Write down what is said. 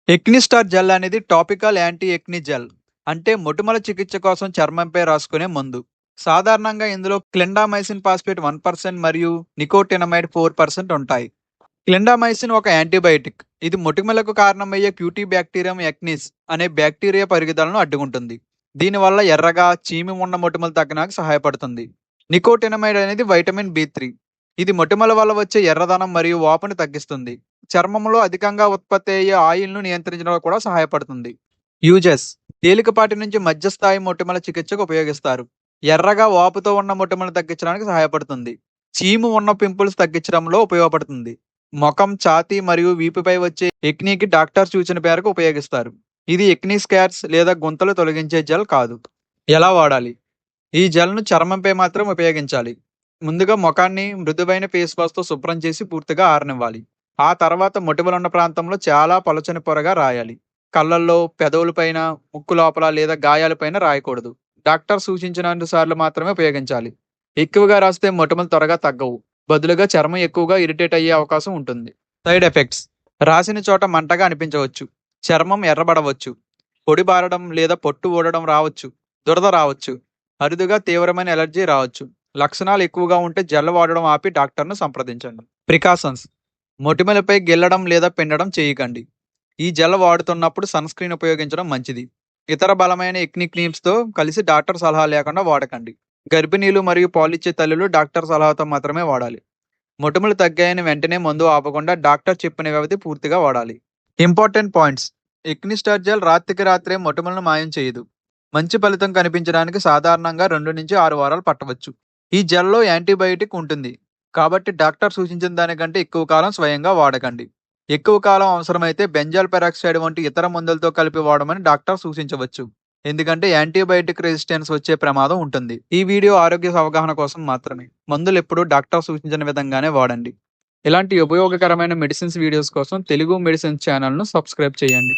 ఎక్నిస్టార్ gel అనేది topical anti ఎక్ని gel. అంటే మొటిమల చికిత్స కోసం చర్మంపై రాసుకునే మందు. సాధారణంగా ఇందులో క్లిండామైసిన్ ఫాస్ఫేట్ 1% మరియు నికోటినమైడ్ 4% ఉంటాయి. క్లిండామైసిన్ ఒక యాంటీబయాటిక్. ఇది మొటిమలకు కారణమయ్యే క్యూటీ బ్యాక్టీరియం ఎక్నిస్ అనే బ్యాక్టీరియా పెరుగుదలను అడ్డుకుంటుంది. దీనివల్ల ఎర్రగా చీమి ఉన్న మొటిమలు తగ్గడానికి సహాయపడుతుంది. నికోటినమైడ్ అనేది వైటమిన్ బి3. ఇది మొటిమల వల్ల వచ్చే ఎర్రదనం మరియు వాపును తగ్గిస్తుంది. చర్మంలో అధికంగా ఉత్పత్తి అయ్యే ఆయిల్‌ను నియంత్రించడంలో కూడా సహాయపడుతుంది. యూజెస్: తేలికపాటి నుంచి మధ్యస్థాయి మొటిమల చికిత్సకు ఉపయోగిస్తారు. ఎర్రగా వాపుతో ఉన్న మొటిమలను తగ్గించడానికి సహాయపడుతుంది. చీము ఉన్న పింపుల్స్ తగ్గించడంలో ఉపయోగపడుతుంది. మొఖం, ఛాతీ మరియు వీపుపై వచ్చే ఎక్నీకి డాక్టర్ సూచన మేరకు ఉపయోగిస్తారు. ఇది ఎక్ని స్కార్స్ లేదా గుంతలు తొలగించే జెల్ కాదు. ఎలా వాడాలి? ఈ జెల్‌ను చర్మంపై మాత్రం ఉపయోగించాలి. ముందుగా ముఖాన్ని మృదువైన ఫేస్ వాష్‌తో శుభ్రం చేసి పూర్తిగా ఆరనివ్వాలి. ఆ తర్వాత మొటిమలున్న ప్రాంతంలో చాలా పలుచని పొరగా రాయాలి. కళ్ళల్లో, పెదవులపైన, ముక్కు లోపల లేదా గాయాలపైన రాయకూడదు. డాక్టర్ సూచించినంత సార్లు మాత్రమే ఉపయోగించాలి. ఎక్కువగా రాస్తే మొటిమలు త్వరగా తగ్గవు. బదులుగా చర్మం ఎక్కువగా ఇరిటేట్ అయ్యే అవకాశం ఉంటుంది. సైడ్ ఎఫెక్ట్స్: రాసిన చోట మంటగా అనిపించవచ్చు. చర్మం ఎర్రబడవచ్చు. పొడి బారడం లేదా పొట్టు ఊడడం రావచ్చు. దురద రావచ్చు. అరుదుగా తీవ్రమైన ఎలర్జీ రావచ్చు. లక్షణాలు ఎక్కువగా ఉంటే జెల్ వాడడం ఆపి డాక్టర్ను సంప్రదించండి. ప్రికాషన్స్: మొటిమలపై గిల్లడం లేదా పిండడం చేయకండి. ఈ జెల్ వాడుతున్నప్పుడు సన్ స్క్రీన్ ఉపయోగించడం మంచిది. ఇతర బలమైన ఎక్ని క్రీమ్స్తో కలిసి డాక్టర్ సలహా లేకుండా వాడకండి. గర్భిణీలు మరియు పాలిచ్చే తల్లులు డాక్టర్ సలహాతో మాత్రమే వాడాలి. మొటిమలు తగ్గాయని వెంటనే మందు ఆపకుండా డాక్టర్ చెప్పిన వ్యవధి పూర్తిగా వాడాలి. ఇంపార్టెంట్ పాయింట్స్: ఎక్నిస్టార్ జెల్ రాత్రికి రాత్రే మొటిమలను మాయం చేయదు. మంచి ఫలితం కనిపించడానికి సాధారణంగా 2 నుంచి 6 వారాలు పట్టవచ్చు. ఈ జెల్లో యాంటీబయాటిక్ ఉంటుంది. కాబట్టి డాక్టర్ సూచించిన దానికంటే ఎక్కువ కాలం స్వయంగా వాడకండి. ఎక్కువ కాలం అవసరమైతే బెంజాల్ పెరాక్సైడ్ వంటి ఇతర మందులతో కలిపి వాడమని డాక్టర్ సూచించవచ్చు. ఎందుకంటే యాంటీబయాటిక్ రెసిస్టెన్స్ వచ్చే ప్రమాదం ఉంటుంది. ఈ వీడియో ఆరోగ్య అవగాహన కోసం మాత్రమే. మందులు ఎప్పుడూ డాక్టర్ సూచించిన విధంగానే వాడండి. ఇలాంటి ఉపయోగకరమైన మెడిసిన్స్ వీడియోస్ కోసం తెలుగు మెడిసిన్స్ ఛానల్ను సబ్స్క్రైబ్ చేయండి.